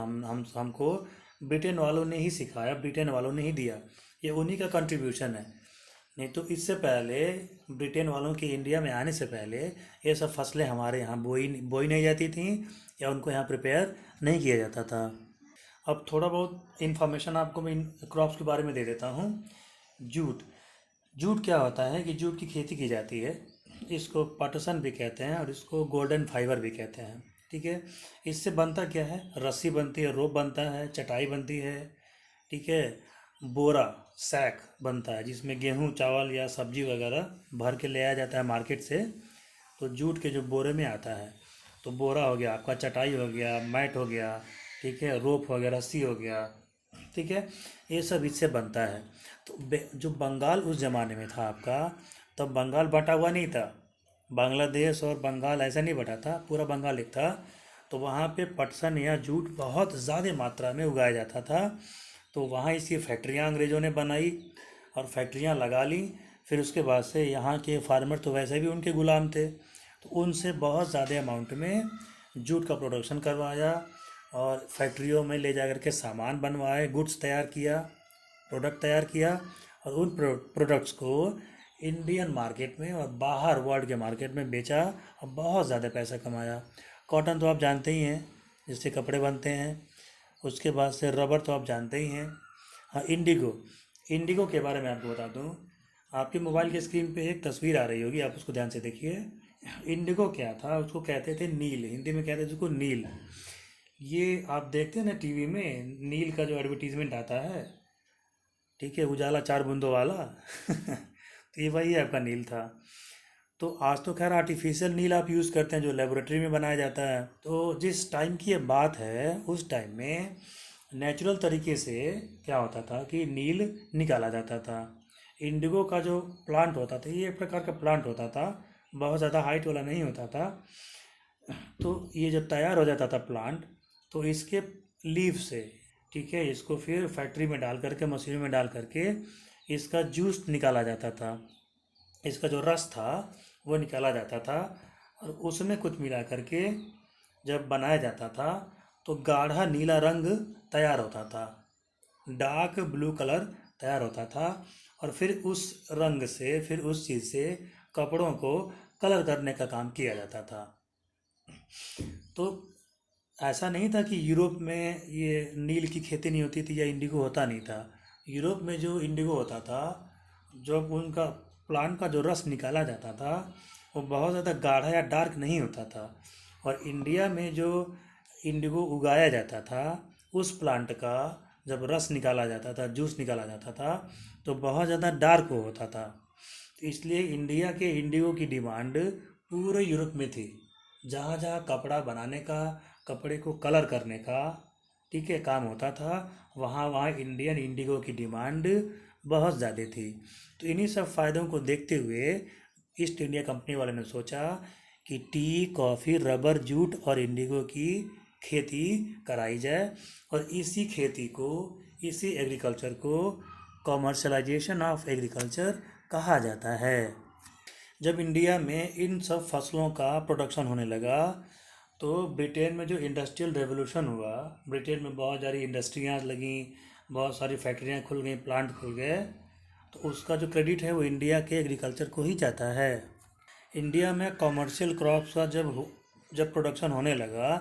हमको ब्रिटेन वालों ने ही सिखाया, ब्रिटेन वालों ने ही दिया। ये उन्हीं का कंट्रीब्यूशन है। नहीं तो इससे पहले ब्रिटेन वालों के इंडिया में आने से पहले ये सब फसलें हमारे यहाँ बोई नहीं जाती थी या उनको यहाँ प्रिपेयर नहीं किया जाता था। अब थोड़ा बहुत इन्फॉर्मेशन आपको मैं इन क्रॉप्स के बारे में दे देता हूँ। जूट, जूट क्या होता है कि जूट की खेती की जाती है, इसको पटसन भी कहते हैं और इसको गोल्डन फाइबर भी कहते हैं, ठीक है। इससे बनता क्या है, रस्सी बनती है, रोप बनता है, चटाई बनती है, ठीक है, बोरा, सैक बनता है जिसमें गेहूँ, चावल या सब्जी वगैरह भर के ले आया जाता है मार्केट से। तो जूट के जो बोरे में आता है, तो बोरा हो गया आपका, चटाई हो गया, मैट हो गया, ठीक है, रोप हो गया, रस्सी हो गया, ठीक है, ये सब इससे बनता है। तो जो बंगाल उस ज़माने में था आपका, तब बंगाल बटा हुआ नहीं था, बांग्लादेश और बंगाल ऐसा नहीं बटा था, पूरा बंगाल एक था। तो वहाँ पे पटसन या जूट बहुत ज़्यादा मात्रा में उगाया जाता था। तो वहाँ इसकी फैक्ट्रियाँ अंग्रेज़ों ने बनाई और फैक्ट्रियाँ लगा ली। फिर उसके बाद से यहाँ के फार्मर तो वैसे भी उनके गुलाम थे, तो उनसे बहुत ज़्यादा अमाउंट में जूट का प्रोडक्शन करवाया और फैक्ट्रियों में ले जा कर के सामान बनवाए, गुड्स तैयार किया, प्रोडक्ट तैयार किया और उन प्रोडक्ट्स को इंडियन मार्केट में और बाहर वर्ल्ड के मार्केट में बेचा और बहुत ज़्यादा पैसा कमाया। कॉटन तो आप जानते ही हैं, जिससे कपड़े बनते हैं। उसके बाद से रबर तो आप जानते ही हैं। हाँ, इंडिगो, इंडिगो के बारे में आपको बता दूं, आपके मोबाइल की स्क्रीन पे एक तस्वीर आ रही होगी, आप उसको ध्यान से देखिए। इंडिगो क्या था, उसको कहते थे नील, हिंदी में कहते थे उसको नील। ये आप देखते हैं ना टीवी में, नील का जो एडवर्टीजमेंट आता है, ठीक है, उजाला चार बूंदों वाला तो ये वही आपका नील था। तो आज तो खैर आर्टिफिशियल नील आप यूज़ करते हैं जो लेबोरेटरी में बनाया जाता है। तो जिस टाइम की ये बात है, उस टाइम में नेचुरल तरीके से क्या होता था कि नील निकाला जाता था। इंडिगो का जो प्लांट होता था, ये एक प्रकार का प्लांट होता था, बहुत ज़्यादा हाइट वाला नहीं होता था। तो ये जब तैयार हो जाता था प्लांट, तो इसके लीफ से, ठीक है, इसको फिर फैक्ट्री में डाल करके, मशीन में डाल करके इसका जूस निकाला जाता था, इसका जो रस था वो निकाला जाता था और उसमें कुछ मिला करके जब बनाया जाता था तो गाढ़ा नीला रंग तैयार होता था, डार्क ब्लू कलर तैयार होता था। और फिर उस रंग से, फिर उस चीज़ से कपड़ों को कलर करने का काम किया जाता था। तो ऐसा नहीं था कि यूरोप में ये नील की खेती नहीं होती थी या इंडिगो होता नहीं था। यूरोप में जो इंडिगो होता था, जब उनका प्लांट का जो रस निकाला जाता था वो बहुत ज़्यादा गाढ़ा या डार्क नहीं होता था। और इंडिया में जो इंडिगो उगाया जाता था, उस प्लांट का जब रस निकाला जाता था, जूस निकाला जाता था, तो बहुत ज़्यादा डार्क होता था। तो इसलिए इंडिया के इंडिगो की डिमांड पूरे यूरोप में थी। जहाँ जहाँ कपड़ा बनाने का, कपड़े को कलर करने का, ठीक है, काम होता था, वहाँ वहाँ इंडियन इंडिगो की डिमांड बहुत ज़्यादा थी। तो इन्हीं सब फ़ायदों को देखते हुए ईस्ट इंडिया कंपनी वाले ने सोचा कि टी, कॉफ़ी, रबर, जूट और इंडिगो की खेती कराई जाए और इसी खेती को, इसी एग्रीकल्चर को कॉमर्शलाइजेशन ऑफ एग्रीकल्चर कहा जाता है। जब इंडिया में इन सब फसलों का प्रोडक्शन होने लगा तो ब्रिटेन में जो इंडस्ट्रियल रेवोल्यूशन हुआ, ब्रिटेन में बहुत सारी इंडस्ट्रियाँ लगीं, बहुत सारी फैक्ट्रियाँ खुल गई, प्लांट खुल गए, तो उसका जो क्रेडिट है वो इंडिया के एग्रीकल्चर को ही जाता है। इंडिया में कॉमर्शियल क्रॉप्स का जब प्रोडक्शन होने लगा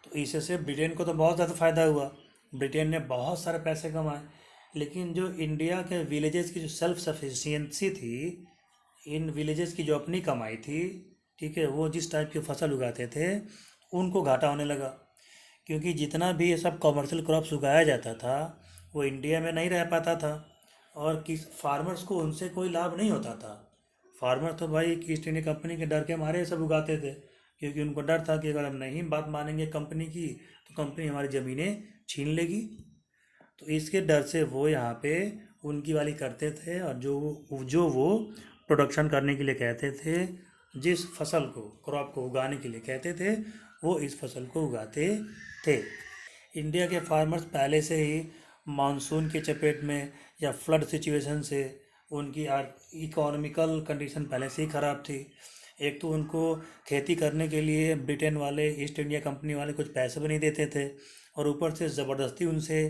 तो इससे ब्रिटेन को तो बहुत ज़्यादा फ़ायदा हुआ, ब्रिटेन ने बहुत सारे पैसे कमाए। लेकिन जो इंडिया के विलेजेस की जो सेल्फ सफिशिएंसी थी, इन विलेजेस की जो अपनी कमाई थी, ठीक है, वो जिस टाइप की फसल उगाते थे उनको घाटा होने लगा। क्योंकि जितना भी ये सब कॉमर्शियल क्रॉप्स उगाया जाता था वो इंडिया में नहीं रह पाता था और किस फार्मर्स को उनसे कोई लाभ नहीं होता था। फार्मर तो भाई ईस्ट इंडिया कंपनी के डर के मारे सब उगाते थे, क्योंकि उनको डर था कि अगर हम नहीं बात मानेंगे कंपनी की तो कंपनी हमारी ज़मीनें छीन लेगी। तो इसके डर से वो यहाँ पे उनकी वाली करते थे, और जो वो प्रोडक्शन करने के लिए कहते थे, जिस फसल को क्रॉप को उगाने के लिए कहते थे, वो इस फसल को उगाते थे। इंडिया के फार्मर्स पहले से ही मानसून के चपेट में या फ्लड सिचुएशन से उनकी इकोनॉमिकल कंडीशन पहले से ही ख़राब थी। एक तो उनको खेती करने के लिए ब्रिटेन वाले, ईस्ट इंडिया कंपनी वाले कुछ पैसे भी नहीं देते थे, और ऊपर से ज़बरदस्ती उनसे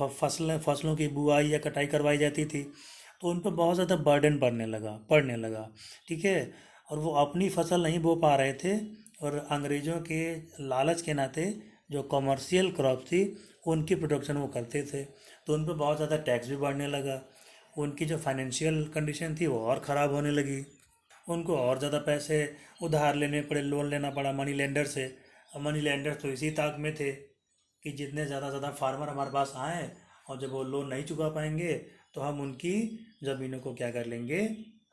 फसलों की बुआई या कटाई करवाई जाती थी। तो उन पर बहुत ज़्यादा बर्डन पड़ने लगा। ठीक है। और वो अपनी फसल नहीं बो पा रहे थे, और अंग्रेज़ों के लालच के नाते जो कॉमर्शियल क्रॉप थी उनकी प्रोडक्शन वो करते थे, तो उन पर बहुत ज़्यादा टैक्स भी बढ़ने लगा। उनकी जो फाइनेंशियल कंडीशन थी वो और ख़राब होने लगी। उनको और ज़्यादा पैसे उधार लेने पड़े, लोन लेना पड़ा मनी लेंडर से। और मनी लेंडर तो इसी ताक में थे कि जितने ज़्यादा फार्मर हमारे पास आए और जब वो लोन नहीं चुका पाएंगे तो हम उनकी ज़मीनों को क्या कर लेंगे,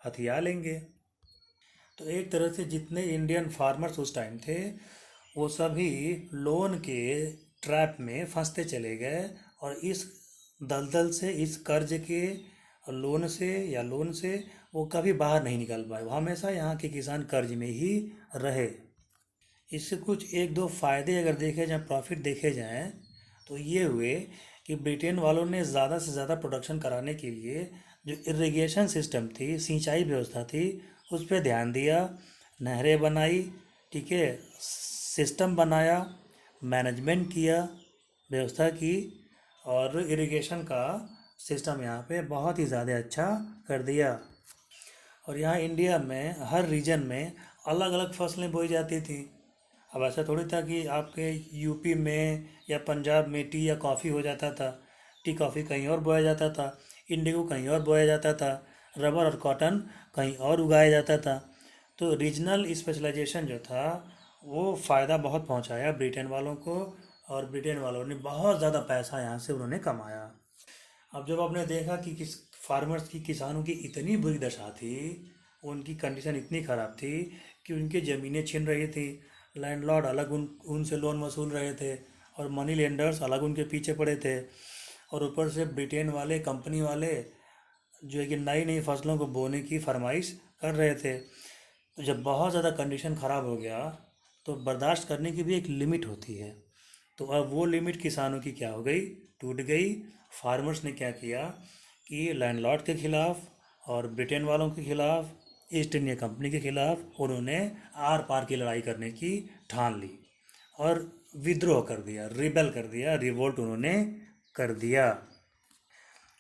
हथिया लेंगे। तो एक तरह से जितने इंडियन फार्मर्स उस टाइम थे वो सभी लोन के ट्रैप में फंसते चले गए, और इस दलदल से, इस कर्ज के लोन से वो कभी बाहर नहीं निकल पाए। वो हमेशा यहाँ के किसान कर्ज में ही रहे। इससे कुछ एक दो फायदे अगर देखे जाएं, प्रॉफिट देखे जाएं, तो ये हुए कि ब्रिटेन वालों ने ज़्यादा से ज़्यादा प्रोडक्शन कराने के लिए जो इरिगेशन सिस्टम थी, सिंचाई व्यवस्था थी, उस पर ध्यान दिया। नहरें बनाई, ठीक है, सिस्टम बनाया, मैनेजमेंट किया, व्यवस्था की, और इरिगेशन का सिस्टम यहाँ पे बहुत ही ज़्यादा अच्छा कर दिया। और यहाँ इंडिया में हर रीजन में अलग अलग फसलें बोई जाती थी। अब ऐसा थोड़ी था कि आपके यूपी में या पंजाब में टी या कॉफ़ी हो जाता था। टी कॉफ़ी कहीं और बोया जाता था, इंडिगो कहीं और बोया जाता था, रबर और कॉटन कहीं और उगाया जाता था। तो रीजनल स्पेशलाइजेशन जो था वो फ़ायदा बहुत पहुंचाया ब्रिटेन वालों को, और ब्रिटेन वालों ने बहुत ज़्यादा पैसा यहाँ से उन्होंने कमाया। अब जब आपने देखा कि किस फार्मर्स की, किसानों की इतनी बुरी दशा थी, उनकी कंडीशन इतनी ख़राब थी कि उनकी ज़मीनें छीन रही थी, लैंडलॉर्ड अलग उनसे लोन वसूल रहे थे, और मनी लेंडर्स अलग उनके पीछे पड़े थे, और ऊपर से ब्रिटेन वाले, कंपनी वाले जो है कि नई नई फसलों को बोने की फरमाइश कर रहे थे। तो जब बहुत ज़्यादा कंडीशन ख़राब हो गया तो बर्दाश्त करने की भी एक लिमिट होती है। तो अब वो लिमिट किसानों की क्या हो गई, टूट गई। फार्मर्स ने क्या किया कि लैंडलॉर्ड के खिलाफ और ब्रिटेन वालों के खिलाफ, ईस्ट इंडिया कंपनी के खिलाफ उन्होंने आर पार की लड़ाई करने की ठान ली, और विद्रोह कर दिया, रिबेल कर दिया, रिवोल्ट उन्होंने कर दिया।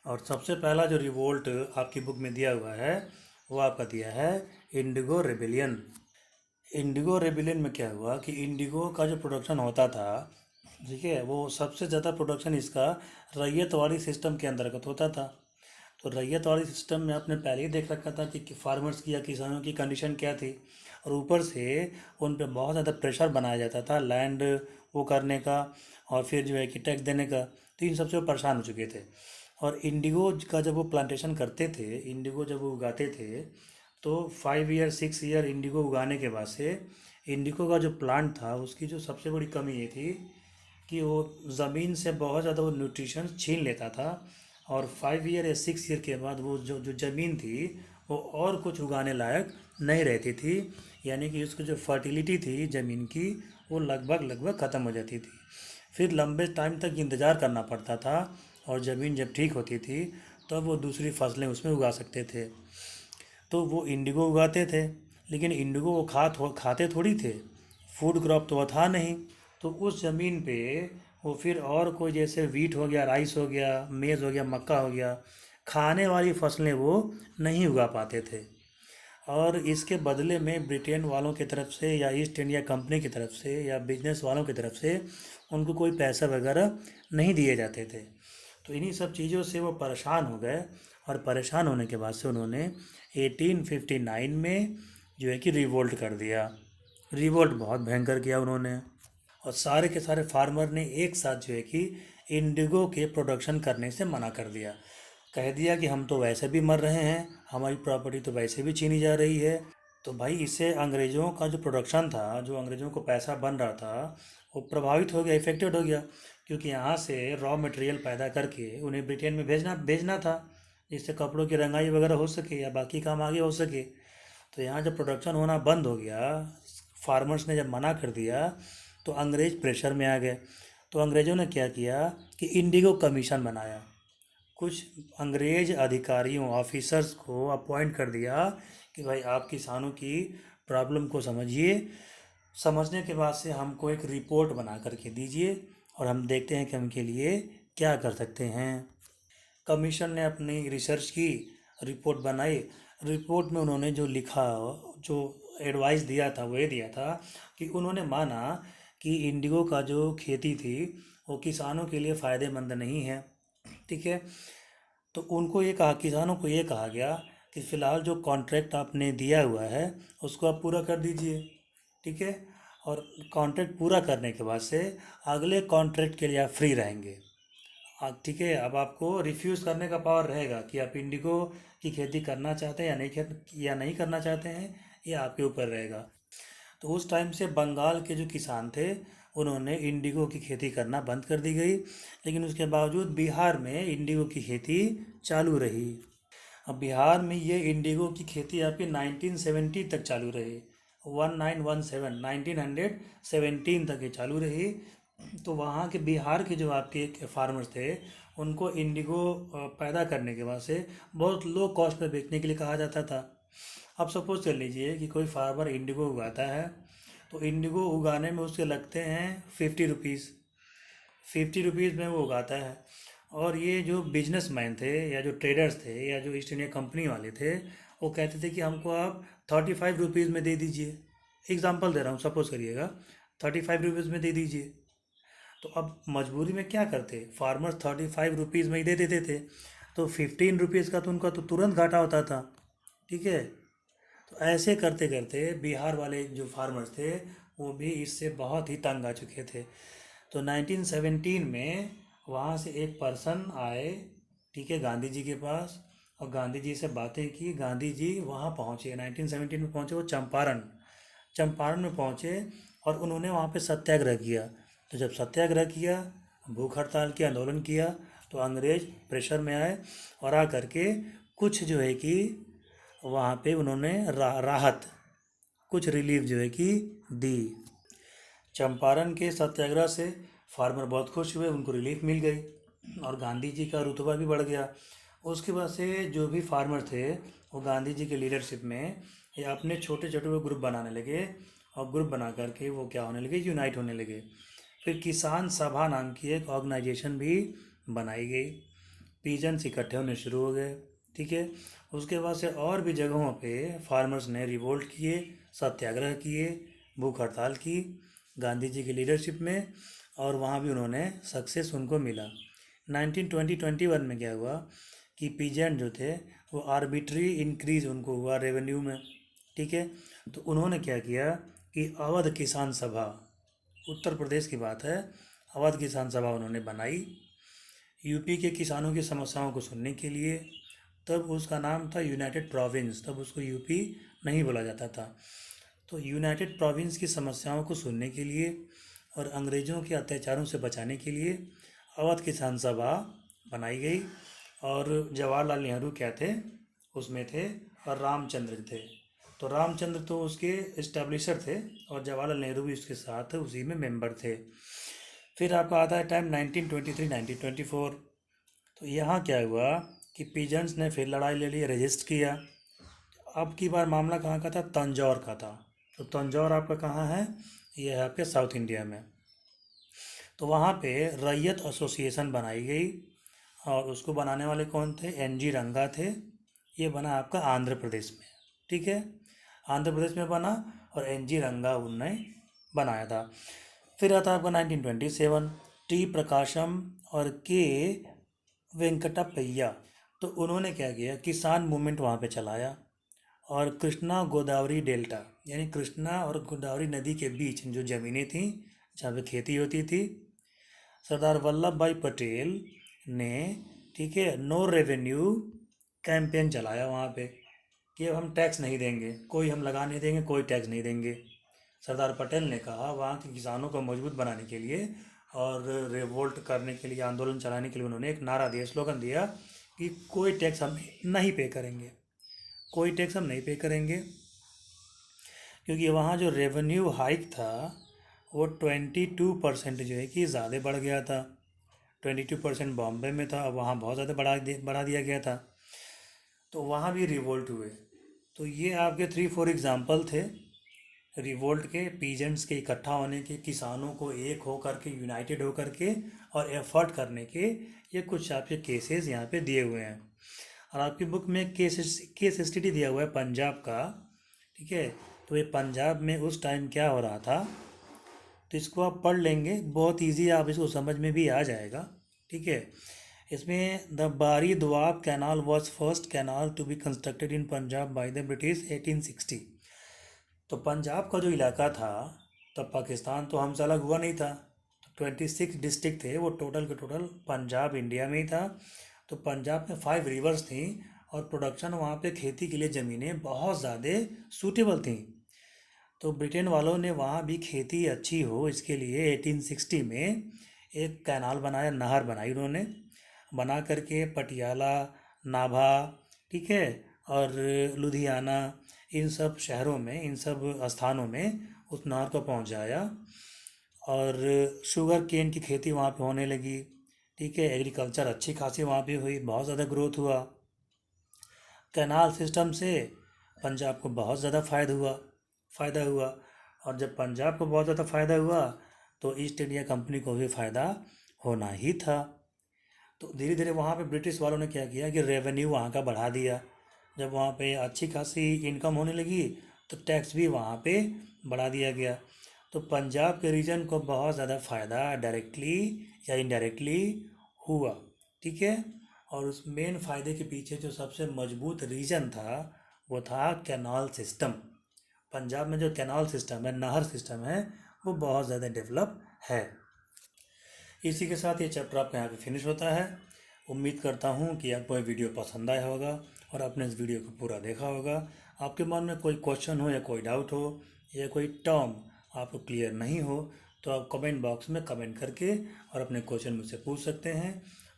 और सबसे पहला जो रिवोल्ट आपकी बुक में दिया हुआ है वो आपका दिया है इंडिगो रेबिलियन। इंडिगो रेबिलियन में क्या हुआ कि इंडिगो का जो प्रोडक्शन होता था, ठीक है, वो सबसे ज़्यादा प्रोडक्शन इसका रैयतवाड़ी सिस्टम के अंतर्गत होता था। तो रैयतवाड़ी सिस्टम में आपने पहले ही देख रखा था कि फार्मर्स की या किसानों की कंडीशन क्या थी, और ऊपर से उन पे बहुत ज़्यादा प्रेशर बनाया जाता था लैंड वो करने का, और फिर जो है कि टैक्स देने का। तो इन सबसे वो परेशान हो चुके थे। और इंडिगो का जब वो प्लांटेशन करते थे, इंडिगो जब वो उगाते थे, तो 5 ईयर 6 ईयर इंडिगो उगाने के बाद से इंडिगो का जो प्लांट था उसकी जो सबसे बड़ी कमी ये थी कि वो ज़मीन से बहुत ज़्यादा वो न्यूट्रिशन छीन लेता था, और 5 ईयर या 6 ईयर के बाद वो जो जो ज़मीन थी वो और कुछ उगाने लायक नहीं रहती थी। यानी कि उसकी जो फर्टिलिटी थी ज़मीन की वो लगभग लगभग ख़त्म हो जाती थी। फिर लंबे टाइम तक इंतज़ार करना पड़ता था, और ज़मीन जब ठीक होती थी तब वो दूसरी फसलें उसमें उगा सकते थे। तो वो इंडिगो उगाते थे, लेकिन इंडिगो वो खाते थोड़ी थे, फूड क्रॉप तो वो था नहीं। तो उस ज़मीन पे वो फिर और कोई जैसे वीट हो गया, राइस हो गया, मेज़ हो गया, मक्का हो गया, खाने वाली फसलें वो नहीं उगा पाते थे। और इसके बदले में ब्रिटेन वालों की तरफ से या ईस्ट इंडिया कंपनी की तरफ से या बिजनेस वालों की तरफ से उनको कोई पैसा वगैरह नहीं दिए जाते थे। तो इन्हीं सब चीज़ों से वो परेशान हो गए, और परेशान होने के बाद से उन्होंने 1859 में जो है कि रिवोल्ट कर दिया। रिवोल्ट बहुत भयंकर किया उन्होंने, और सारे के सारे फार्मर ने एक साथ जो है कि इंडिगो के प्रोडक्शन करने से मना कर दिया। कह दिया कि हम तो वैसे भी मर रहे हैं, हमारी प्रॉपर्टी तो वैसे भी छीनी जा रही है। तो भाई इससे अंग्रेज़ों का जो प्रोडक्शन था, जो अंग्रेज़ों को पैसा बन रहा था, वो प्रभावित हो गया, इफेक्टेड हो गया। क्योंकि यहाँ से रॉ मटेरियल पैदा करके उन्हें ब्रिटेन में भेजना भेजना था, जिससे कपड़ों की रंगाई वगैरह हो सके या बाकी काम आगे हो सके। तो यहाँ जब प्रोडक्शन होना बंद हो गया, फार्मर्स ने जब मना कर दिया, तो अंग्रेज प्रेशर में आ गए। तो अंग्रेज़ों ने क्या किया कि इंडिगो कमीशन बनाया। कुछ अंग्रेज अधिकारियों, ऑफिसर्स को अपॉइंट कर दिया कि भाई आप किसानों की प्रॉब्लम को समझिए, समझने के बाद से हमको एक रिपोर्ट बना करके दीजिए और हम देखते हैं कि हम के लिए क्या कर सकते हैं। कमीशन ने अपनी रिसर्च की, रिपोर्ट बनाई। रिपोर्ट में उन्होंने जो लिखा, जो एडवाइस दिया था, वो ये दिया था कि उन्होंने माना कि इंडिगो का जो खेती थी वो किसानों के लिए फ़ायदेमंद नहीं है। ठीक है। तो उनको ये कहा, किसानों को ये कहा गया कि फ़िलहाल जो कॉन्ट्रैक्ट आपने दिया हुआ है उसको आप पूरा कर दीजिए। ठीक है। और कॉन्ट्रैक्ट पूरा करने के बाद से अगले कॉन्ट्रैक्ट के लिए आप फ्री रहेंगे। हाँ ठीक है। अब आपको रिफ्यूज़ करने का पावर रहेगा कि आप इंडिगो की खेती करना चाहते हैं या नहीं करना चाहते हैं, ये आपके ऊपर रहेगा। तो उस टाइम से बंगाल के जो किसान थे उन्होंने इंडिगो की खेती करना बंद कर दी गई, लेकिन उसके बावजूद बिहार में इंडिगो की खेती चालू रही। अब बिहार में ये इंडिगो की खेती आपकी 1970 तक चालू रही। 1917 1917 तक ये चालू रही। तो वहाँ के बिहार के जो आपके फार्मर्स थे उनको इंडिगो पैदा करने के बाद से बहुत लो कॉस्ट पे बेचने के लिए कहा जाता था। अब सपोज कर लीजिए कि कोई फार्मर इंडिगो उगाता है, तो इंडिगो उगाने में उसके लगते हैं 50 रुपीज़। 50 रुपीज़ में वो उगाता है। और ये जो बिजनेसमैन थे या जो ट्रेडर्स थे या जो ईस्ट इंडिया कंपनी वाले थे, वो कहते थे कि हमको आप 35 रुपीज़ में दे दीजिए। एग्जाम्पल दे रहा हूँ, सपोज करिएगा 35 रुपीज़ में दे दीजिए। तो अब मजबूरी में क्या करते, फार्मर्स 35 रुपीज़ में ही दे देते थे। तो 15 रुपीज़ का तो उनका तो तुरंत घाटा होता था। ठीक है। तो ऐसे करते करते बिहार वाले जो फार्मर्स थे वो भी इससे बहुत ही तंग आ चुके थे। तो 1917 में वहाँ से एक पर्सन आए, ठीक है, गांधी जी के पास, और गांधी जी से बातें की। गांधी जी वहाँ पहुँचे, 1917 में पहुँचे वो चंपारण। चंपारण में पहुँचे और उन्होंने वहाँ पे सत्याग्रह किया। तो जब सत्याग्रह किया, भूख हड़ताल की, आंदोलन किया, तो अंग्रेज प्रेशर में आए और आ करके कुछ जो है कि वहाँ पे उन्होंने राहत, कुछ रिलीफ जो है कि दी। चंपारण के सत्याग्रह से फार्मर बहुत खुश हुए, उनको रिलीफ मिल गई और गांधी जी का रुतबा भी बढ़ गया। उसके बाद से जो भी फार्मर थे वो गांधी जी के लीडरशिप में ये अपने छोटे छोटे वो ग्रुप बनाने लगे, और ग्रुप बना करके वो क्या होने लगे, यूनाइट होने लगे। फिर किसान सभा नाम की एक ऑर्गेनाइजेशन भी बनाई गई। पीजेंट्स इकट्ठे होने शुरू हो गए। ठीक है। उसके बाद से और भी जगहों पे फार्मर्स ने रिवोल्ट किए, सत्याग्रह किए, भूख हड़ताल की गांधी जी की लीडरशिप में, और वहाँ भी उन्होंने सक्सेस उनको मिला। 1921 में क्या हुआ कि पीजेंट जो थे वो आर्बिट्री इंक्रीज उनको हुआ रेवेन्यू में। ठीक है। तो उन्होंने क्या किया कि अवध किसान सभा, उत्तर प्रदेश की बात है, अवध किसान सभा उन्होंने बनाई यूपी के किसानों की समस्याओं को सुनने के लिए। तब उसका नाम था यूनाइटेड प्रोविंस, तब उसको यूपी नहीं बोला जाता था। तो यूनाइटेड प्रोविंस की समस्याओं को सुनने के लिए और अंग्रेज़ों के अत्याचारों से बचाने के लिए अवध किसान सभा बनाई गई। और जवाहरलाल नेहरू क्या थे, उसमें थे, और रामचंद्र थे। तो रामचंद्र तो उसके इस्टेब्लिशर थे और जवाहरलाल नेहरू भी उसके साथ उसी में मेंबर थे। फिर आपका आता है टाइम 1923 1924। तो यहाँ क्या हुआ कि पीजेंट्स ने फिर लड़ाई ले ली, रजिस्ट किया। अब की बार मामला कहाँ का था, तंजौर का था। तो तंजौर आपका कहाँ है, ये है आपके साउथ इंडिया में। तो वहाँ पे रैयत एसोसिएशन बनाई गई, और उसको बनाने वाले कौन थे, एन जी रंगा थे। ये बना आपका आंध्र प्रदेश में। ठीक है। आंध्र प्रदेश में बना और एन जी रंगा उनने बनाया था। फिर आता है आपका 1927, टी प्रकाशम और के वेंकटप्पैया। तो उन्होंने क्या किया, किसान मूवमेंट वहाँ पे चलाया, और कृष्णा गोदावरी डेल्टा, यानी कृष्णा और गोदावरी नदी के बीच जो ज़मीनें थी जहाँ पे खेती होती थी, सरदार वल्लभ भाई पटेल ने, ठीक है, नो रेवेन्यू कैंपेन चलाया वहाँ पे कि अब हम टैक्स नहीं देंगे, कोई हम लगा नहीं देंगे, कोई टैक्स नहीं देंगे। सरदार पटेल ने कहा वहाँ के किसानों को मजबूत बनाने के लिए और रिवोल्ट करने के लिए, आंदोलन चलाने के लिए उन्होंने एक नारा दिया, स्लोगन दिया कि कोई टैक्स हम नहीं पे करेंगे, कोई टैक्स हम नहीं पे करेंगे। क्योंकि वहाँ जो रेवेन्यू हाइक था वो 22% जो है कि ज़्यादा बढ़ गया था। 22% बॉम्बे में था, अब वहाँ बहुत ज़्यादा बढ़ा दिया गया था, तो वहाँ भी रिवोल्ट हुए। तो ये आपके 3-4 एग्जाम्पल थे रिवोल्ट के, पीजेंट्स के इकट्ठा होने के, किसानों को एक हो करके, यूनाइटेड हो करके और एफर्ट करने के। ये कुछ आपके केसेस यहाँ पे दिए हुए हैं। और आपकी बुक में केस स्टडी दिया हुआ है पंजाब का, ठीक है। तो ये पंजाब में उस टाइम क्या हो रहा था, तो इसको आप पढ़ लेंगे, बहुत इजी, आप इसको समझ में भी आ जाएगा, ठीक है। इसमें the Bari Doab canal was first canal to be constructed in Punjab by the British 1860। तो पंजाब का जो इलाका था, तब पाकिस्तान तो हमसे अलग हुआ नहीं था, तो 26 डिस्ट्रिक्ट थे वो, टोटल के टोटल पंजाब इंडिया में ही था। तो पंजाब में 5 रिवर्स थी और प्रोडक्शन वहाँ पे, खेती के लिए ज़मीनें बहुत ज़्यादा सूटेबल थी। तो ब्रिटेन वालों ने वहाँ भी खेती अच्छी हो इसके लिए 1860 में एक कैनाल बनाया, नहर बनाई उन्होंने, बना करके पटियाला, नाभा, ठीक है, और लुधियाना, इन सब शहरों में, इन सब स्थानों में उस नहर को पहुंचाया। और शुगर केन की खेती वहाँ पे होने लगी, ठीक है, एग्रीकल्चर अच्छी खासी वहाँ पे हुई, बहुत ज़्यादा ग्रोथ हुआ। कैनाल सिस्टम से पंजाब को बहुत ज़्यादा फ़ायदा हुआ। और जब पंजाब को बहुत ज़्यादा फ़ायदा हुआ तो ईस्ट इंडिया कंपनी को भी फ़ायदा होना ही था। तो धीरे धीरे वहाँ पे ब्रिटिश वालों ने क्या किया कि रेवेन्यू वहाँ का बढ़ा दिया। जब वहाँ पे अच्छी खासी इनकम होने लगी तो टैक्स भी वहाँ पे बढ़ा दिया गया। तो पंजाब के रीजन को बहुत ज़्यादा फ़ायदा डायरेक्टली या इनडायरेक्टली हुआ, ठीक है। और उस मेन फ़ायदे के पीछे जो सबसे मजबूत रीजन था वो था कैनाल सिस्टम। पंजाब में जो कैनाल सिस्टम है, नहर सिस्टम है, वो बहुत ज़्यादा डेवलप है। इसी के साथ ये चैप्टर आपका यहाँ पे फिनिश होता है। उम्मीद करता हूँ कि आपको ये वीडियो पसंद आया होगा और आपने इस वीडियो को पूरा देखा होगा। आपके मन में कोई क्वेश्चन हो या कोई डाउट हो या कोई टर्म आपको क्लियर नहीं हो तो आप कमेंट बॉक्स में कमेंट करके और अपने क्वेश्चन मुझसे पूछ सकते हैं।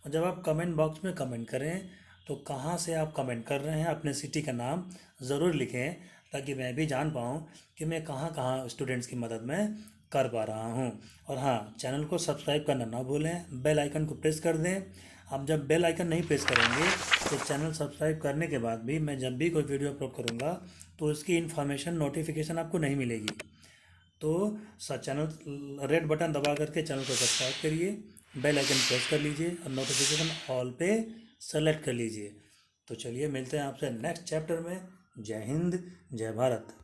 और जब आप कमेंट बॉक्स में कमेंट करें तो कहाँ से आप कमेंट कर रहे हैं, अपने सिटी का नाम ज़रूर लिखें, ताकि मैं भी जान पाऊँ कि मैं कहाँ कहाँ स्टूडेंट्स की मदद में कर पा रहा हूँ। और हाँ, चैनल को सब्सक्राइब करना ना भूलें, बेल आइकन को प्रेस कर दें। आप जब बेल आइकन नहीं प्रेस करेंगे तो चैनल सब्सक्राइब करने के बाद भी मैं जब भी कोई वीडियो अपलोड करूँगा तो उसकी इन्फॉर्मेशन, नोटिफिकेशन आपको नहीं मिलेगी। तो चैनल रेड बटन दबा करके चैनल को सब्सक्राइब करिए, बेल आइकन प्रेस कर लीजिए और नोटिफिकेशन ऑल पे सेलेक्ट कर लीजिए। तो चलिए मिलते हैं आपसे नेक्स्ट चैप्टर में। जय हिंद, जय भारत।